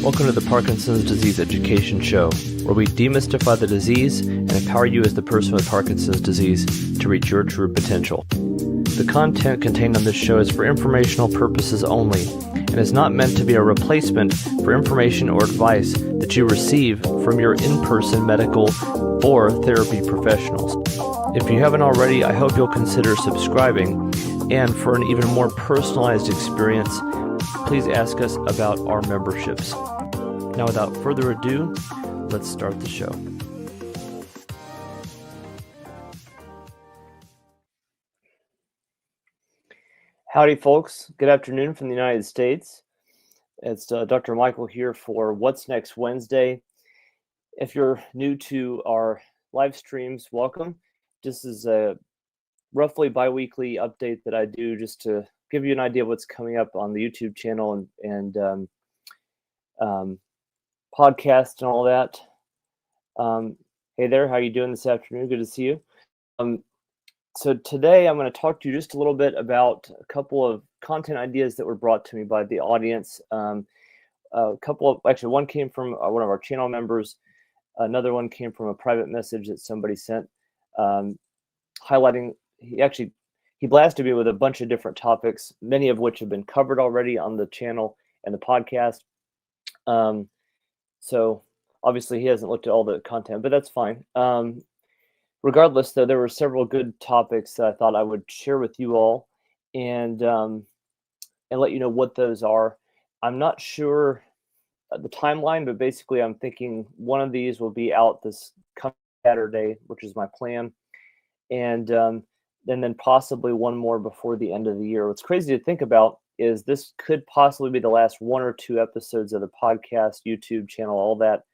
Welcome to the Parkinson's Disease Education Show, where we demystify the disease and empower you as the person with Parkinson's disease to reach your true potential. The content contained on this show is for informational purposes only and is not meant to be a replacement for information or advice that you receive from your in-person medical or therapy professionals. If you haven't already, I hope you'll consider subscribing, and for an even more personalized experience, please ask us about our memberships. Now, without further ado, let's start the show. Howdy, folks. Good afternoon from the United States. It's Dr. Michael here for What's Next Wednesday. If you're new to our live streams, welcome. This is a roughly bi-weekly update that I do just to give you an idea of what's coming up on the YouTube channel and podcast and all that. Hey there, how you doing this afternoon? Good to see you. So today I'm going to talk to you just a little bit about a couple of content ideas that were brought to me by the audience. One came from one of our channel members. Another one came from a private message that somebody sent, highlighting. He blasted me with a bunch of different topics, many of which have been covered already on the channel and the podcast. So obviously he hasn't looked at all the content, but that's fine. Regardless, though, there were several good topics that I thought I would share with you all and let you know what those are. I'm not sure the timeline, but basically I'm thinking one of these will be out this coming Saturday, which is my plan. And then possibly one more before the end of the year. What's crazy to think about is this could possibly be the last one or two episodes of the podcast, YouTube channel, all that,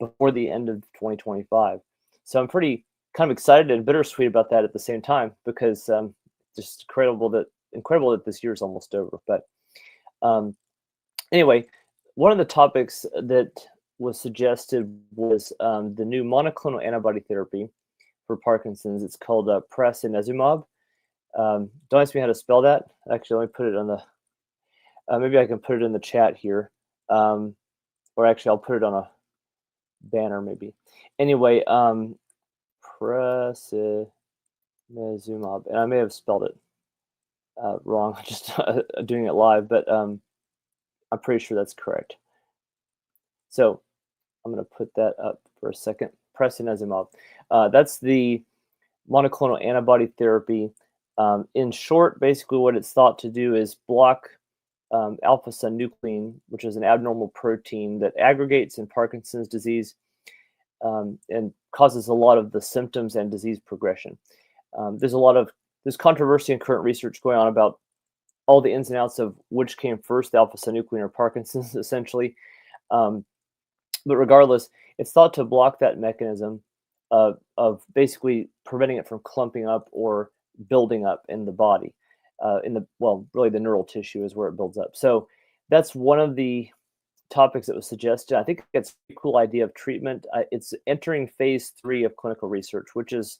before the end of 2025. So I'm pretty kind of excited and bittersweet about that at the same time, because just incredible that this year is almost over. But anyway, one of the topics that was suggested was the new monoclonal antibody therapy for Parkinson's. It's called prasinezumab. Don't ask me how to spell that. Actually, let me put it on the. Maybe I can put it in the chat here, or actually, I'll put it on a banner maybe. Anyway, prasinezumab, and I may have spelled it wrong, just doing it live, but I'm pretty sure that's correct. So I'm going to put that up for a second. Prasinezumab. That's the monoclonal antibody therapy. In short, basically what it's thought to do is block alpha-synuclein, which is an abnormal protein that aggregates in Parkinson's disease and causes a lot of the symptoms and disease progression. There's controversy and current research going on about all the ins and outs of which came first, alpha-synuclein or Parkinson's, essentially. But regardless, it's thought to block that mechanism of basically preventing it from clumping up or building up in the body. Really the neural tissue is where it builds up. So that's one of the topics that was suggested. I think it's a cool idea of treatment. It's entering phase 3 of clinical research, which is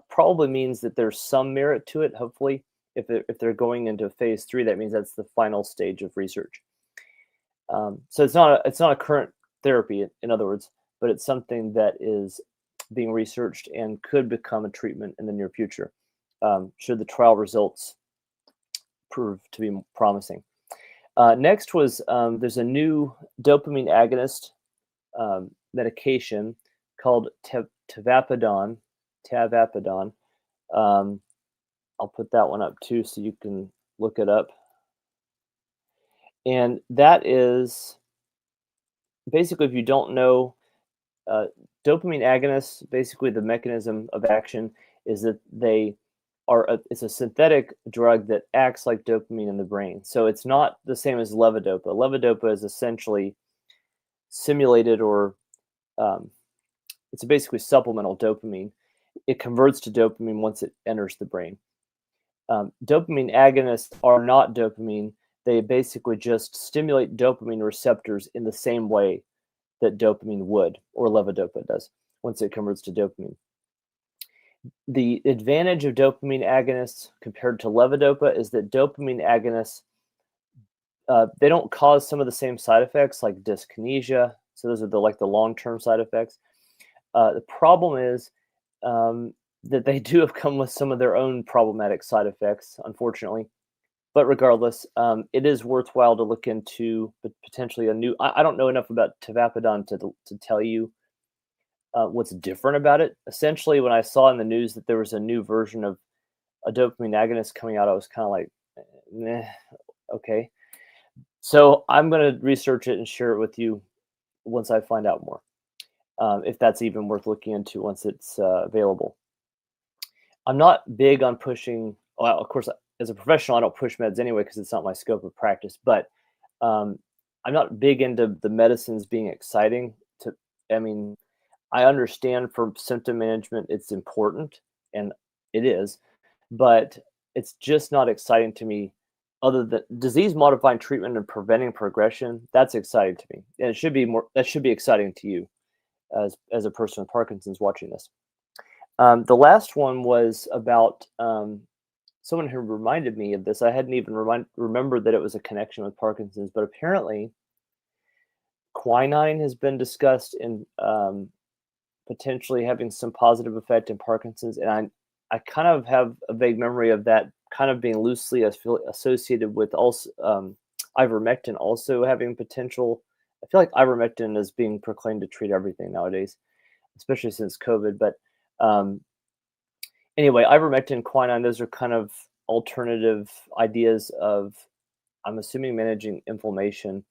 probably means that there's some merit to it. Hopefully, if they're going into phase 3, that means that's the final stage of research. So it's not a current therapy, in other words, but it's something that is being researched and could become a treatment in the near future, should the trial results prove to be promising. Next was there's a new dopamine agonist medication called tavapadon. I'll put that one up too so you can look it up. And that is basically, if you don't know, dopamine agonists, basically the mechanism of action is that it's a synthetic drug that acts like dopamine in the brain. So it's not the same as levodopa. Levodopa is essentially simulated or it's basically supplemental dopamine. It converts to dopamine once it enters the brain. Dopamine agonists are not dopamine. They basically just stimulate dopamine receptors in the same way that dopamine would, or levodopa does, once it converts to dopamine. The advantage of dopamine agonists compared to levodopa is that dopamine agonists they don't cause some of the same side effects like dyskinesia. So those are the long-term side effects. The problem is that they do have come with some of their own problematic side effects, unfortunately. But regardless, it is worthwhile to look into potentially a new. I don't know enough about tavapadon to tell you what's different about it. Essentially, when I saw in the news that there was a new version of a dopamine agonist coming out, I was kind of like, okay. So I'm going to research it and share it with you once I find out more, if that's even worth looking into once it's available. I'm not big on pushing. Well, of course, as a professional, I don't push meds anyway because it's not my scope of practice. But um, I'm not big into the medicines being exciting. I mean, I understand for symptom management, it's important, and it is, but it's just not exciting to me. Other than disease modifying treatment and preventing progression, that's exciting to me, and it should be more. That should be exciting to you as a person with Parkinson's watching this. The last one was about someone who reminded me of this. I hadn't even remembered that it was a connection with Parkinson's, but apparently quinine has been discussed in potentially having some positive effect in Parkinson's, and I kind of have a vague memory of that kind of being loosely associated with also ivermectin also having potential. I feel like ivermectin is being proclaimed to treat everything nowadays, especially since COVID. But anyway, ivermectin, quinine, those are kind of alternative ideas of, I'm assuming, managing inflammation.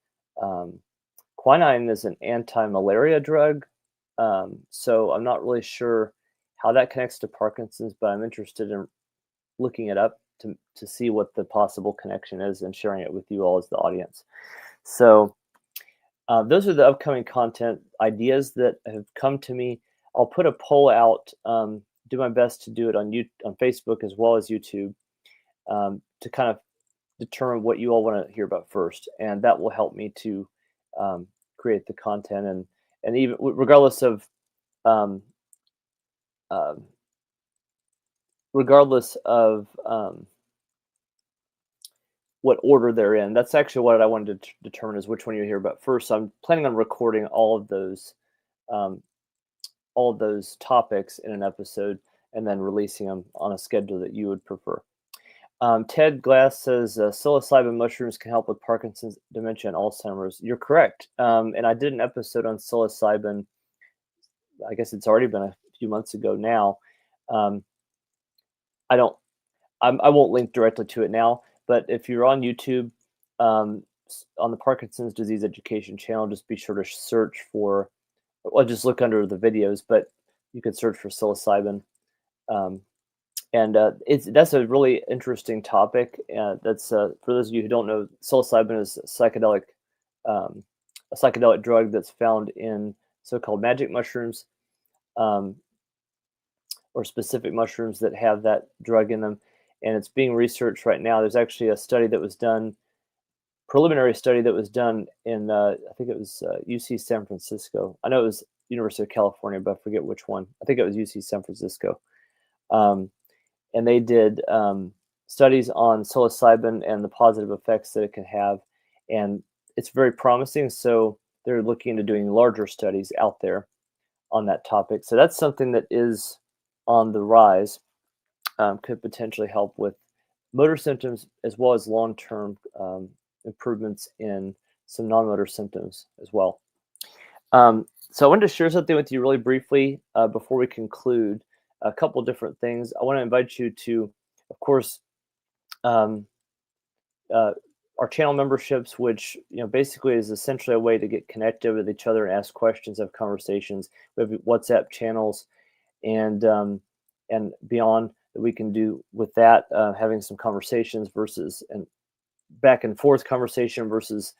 Quinine is an anti-malaria drug, so I'm not really sure how that connects to Parkinson's, but I'm interested in looking it up to see what the possible connection is and sharing it with you all as the audience. So those are the upcoming content ideas that have come to me. I'll put a poll out, do my best to do it on Facebook as well as YouTube, to kind of determine what you all want to hear about first, and that will help me to create the content, and even regardless of um, regardless of what order they're in. That's actually what I wanted to determine is which one you hear about first. So I'm planning on recording all of those topics in an episode and then releasing them on a schedule that you would prefer. Ted Glass says psilocybin mushrooms can help with Parkinson's, dementia, and Alzheimer's. You're correct. And I did an episode on psilocybin. I guess it's already been a few months ago now. I won't link directly to it now, but if you're on YouTube, on the Parkinson's Disease Education channel, just be sure to search for, well, just look under the videos, but you could search for psilocybin. And that's a really interesting topic. That's for those of you who don't know, psilocybin is a psychedelic drug that's found in so-called magic mushrooms, or specific mushrooms that have that drug in them, and it's being researched right now. There's actually a study that was done, preliminary study that was done in I think it was UC San Francisco. I know it was University of California, but I forget which one. I think it was UC San Francisco. And they did studies on psilocybin and the positive effects that it can have, and it's very promising. So they're looking into doing larger studies out there on that topic. So that's something that is on the rise, could potentially help with motor symptoms as well as long-term improvements in some non-motor symptoms as well. So I wanted to share something with you really briefly before we conclude. A couple different things. I want to invite you to, of course, our channel memberships, which basically is essentially a way to get connected with each other and ask questions, have conversations. We have WhatsApp channels and beyond that we can do with that, having some conversations versus and back and forth conversation versus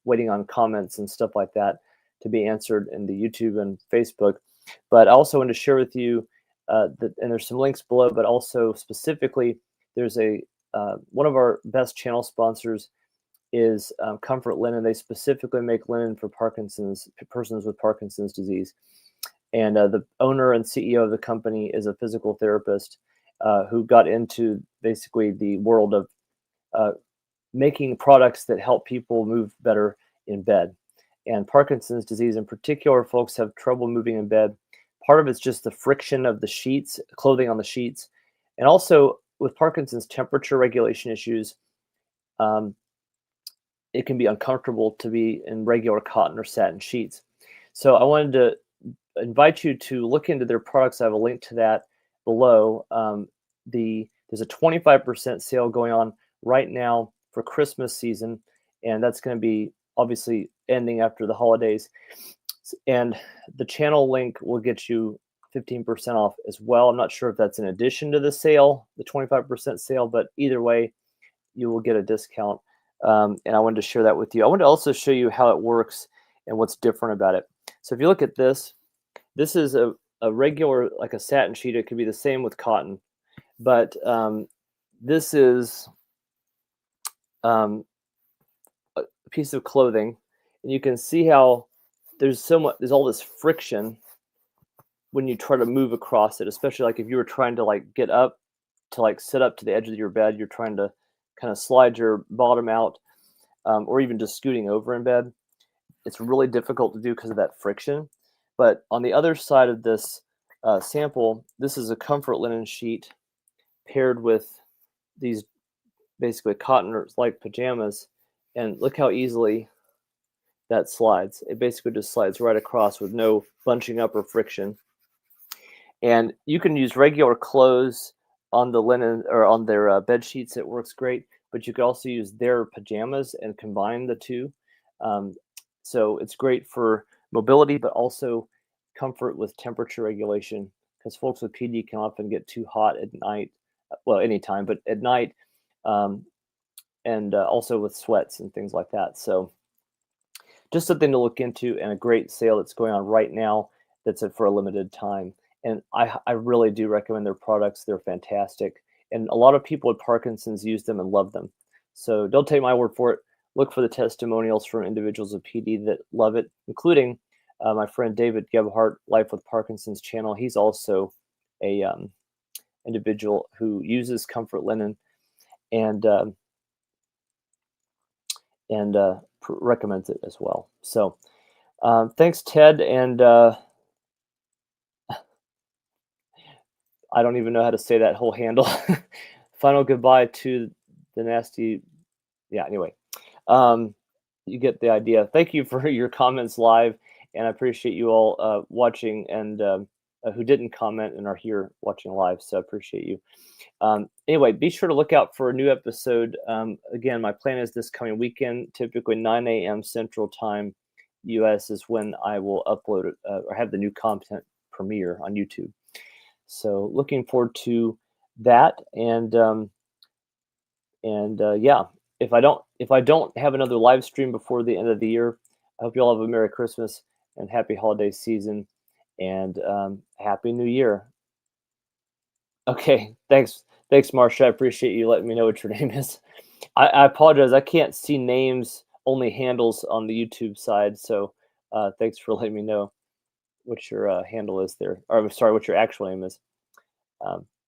waiting on comments and stuff like that to be answered in the YouTube and Facebook. But I also want to share with you that, and there's some links below, but also specifically, there's one of our best channel sponsors is Comfort Linen. They specifically make linen for persons with Parkinson's disease. And the owner and CEO of the company is a physical therapist who got into basically the world of making products that help people move better in bed. And Parkinson's disease in particular, folks have trouble moving in bed. Part of it's just the friction of the sheets, clothing on the sheets. And also with Parkinson's temperature regulation issues, um, it can be uncomfortable to be in regular cotton or satin sheets. So I wanted to invite you to look into their products. I have a link to that below. There's a 25% sale going on right now for Christmas season, and that's going to be obviously ending after the holidays. And the channel link will get you 15% off as well. I'm not sure if that's in addition to the sale, the 25% sale, but either way, you will get a discount. And I wanted to share that with you. I wanted to also show you how it works and what's different about it. So if you look at this, this is a regular, like a satin sheet. It could be the same with cotton, but this is a piece of clothing, and you can see how there's all this friction when you try to move across it, especially like if you were trying to like get up to like sit up to the edge of your bed, you're trying to kind of slide your bottom out, or even just scooting over in bed. It's really difficult to do because of that friction. But on the other side of this sample, this is a comfort linen sheet paired with these basically cotton-like pajamas, and look how easily that slides. It basically just slides right across with no bunching up or friction. And you can use regular clothes on the linen or on their bed sheets. It works great, but you could also use their pajamas and combine the two. So it's great for mobility, but also comfort with temperature regulation, because folks with PD can often get too hot at night. Well, anytime, but at night, and also with sweats and things like that. So just something to look into, and a great sale that's going on right now that's for a limited time. And I really do recommend their products. They're fantastic. And a lot of people with Parkinson's use them and love them. So don't take my word for it. Look for the testimonials from individuals with PD that love it, including my friend David Gebhardt, Life with Parkinson's channel. He's also a individual who uses comfort linen and recommends it as well. So thanks, Ted. And I don't even know how to say that whole handle. Final goodbye to the nasty. Yeah, anyway, you get the idea. Thank you for your comments live, and I appreciate you all watching, and who didn't comment and are here watching live. So I appreciate you. Anyway, be sure to look out for a new episode. Again, my plan is this coming weekend, typically 9 a.m. Central Time, US, is when I will upload it or have the new content premiere on YouTube. So looking forward to that, and yeah, if I don't have another live stream before the end of the year, I hope you all have a Merry Christmas and Happy Holiday Season, and Happy New Year. Okay, thanks, Marsha. I appreciate you letting me know what your name is. I apologize. I can't see names, only handles on the YouTube side. So thanks for letting me know what your handle is there. Or I'm sorry, what your actual name is.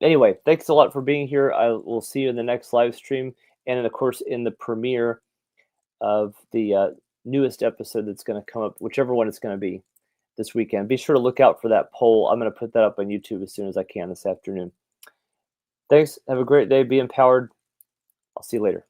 Anyway, thanks a lot for being here. I will see you in the next live stream, and of course in the premiere of the newest episode that's going to come up, whichever one it's going to be this weekend. Be sure to look out for that poll. I'm going to put that up on YouTube as soon as I can this afternoon. Thanks. Have a great day. Be empowered. I'll see you later.